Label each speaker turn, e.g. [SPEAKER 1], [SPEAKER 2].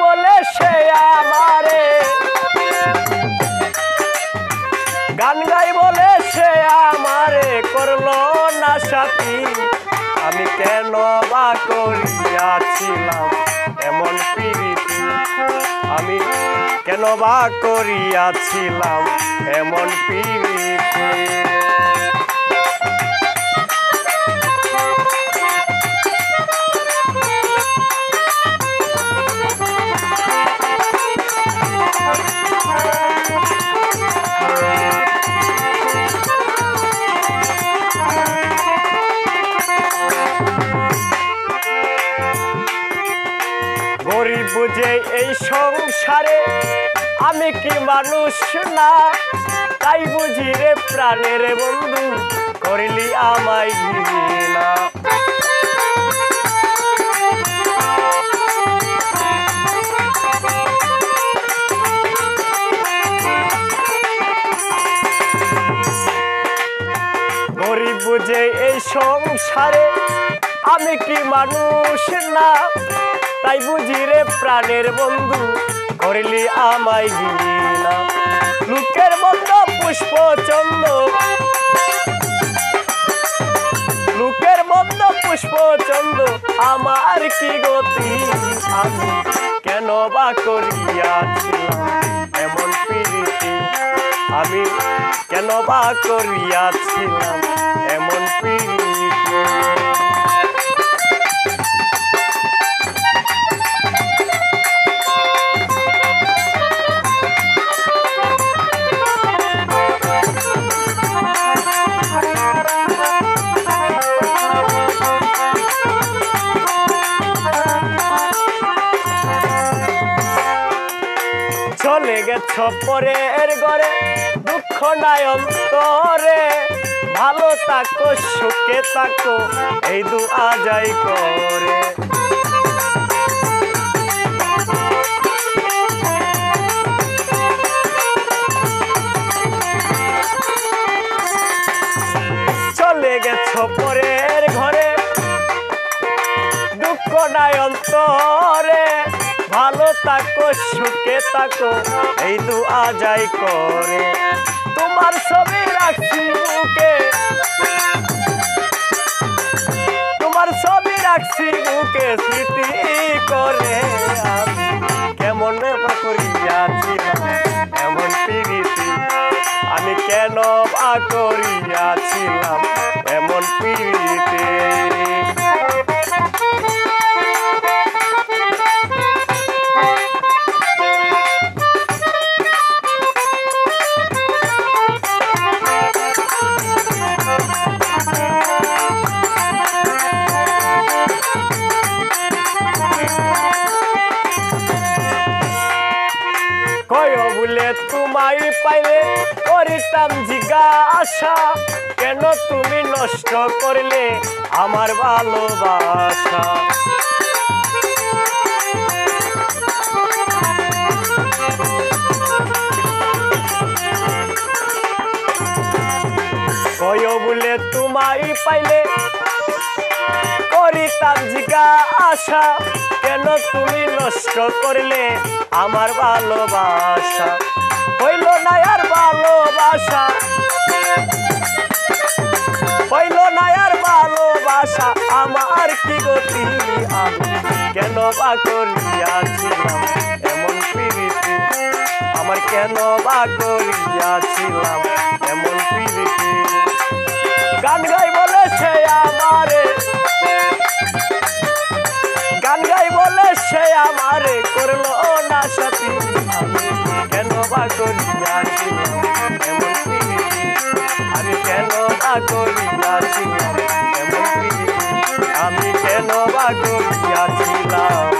[SPEAKER 1] বলে সে আমারে গান গাই বলে সে আমারে করলো না সাথী। আমি কেন বা করিয়াছিলাম এমন প্রীতি, আমি কেন বা করিয়াছিলাম এমন প্রীতি। গরিব বুঝে এই সংসারে আমি কি মানুষ না, তাই বুঝি রে প্রাণের বন্ধু করিলি আমায় ঘৃণা। গরিব বুঝে এই সংসারে আমি কি মানুষ না, তাই বুঝি রে প্রাণের বন্ধু করিলি আমায় ঘৃণা। লোকের বন্ধ পুষ্প চন্দ, লোকের বন্ধ পুষ্প চন্দ আমার কি গতি। আমি কেন বা করিয়াছিলাম এমন প্রীতি, আমি কেন বা করিয়াছিলাম এমন প্রীতি। চলে গেছ পরের ঘরে দুঃখ নাই অন্তরে, ভালো থাকো সুখে থাকো এই দুআ যাই করে। চলে গেছ পরের ঘরে দুঃখ নাই অন্তরে, ভালো থাকো সুখে থাকো এই দুআ যাই করে। তোমার ছবি রাখছি বুকে, তোমার ছবি রাখছি বুকে স্মৃতি করে। আমি কেমন করিয়াছিলাম এমন প্রীতি, আমি কেন বা করিয়াছিলাম এমন প্রীতি। কয় বলে তোমায় পাইলে করিতাম জিজ্ঞাসা, কেন তুমি নষ্ট করলে আমার ভালোবাসা। কয় বলে তোমায় পাইলে করিতাম জিজ্ঞাসা, কেন তুমি নষ্ট করলে আমার ভালোবাসা। হইল না আর ভালোবাসা, হইল না আর ভালোবাসা আমার কি গতি। আমি কেন বা করিয়াছিলাম এমন প্রীতি, আমার কেন বা করিয়াছিলাম এমন প্রীতি। গান গাই বলে সে আমারে, গান গাই বলে সে আমারে করলো না সাথী। আমি কেন বা করিয়াছিলাম এমন প্রীতি, আমি কেন বা করিয়াছিলাম এমন প্রীতি, আমি কেন বা করিয়াছিলাম।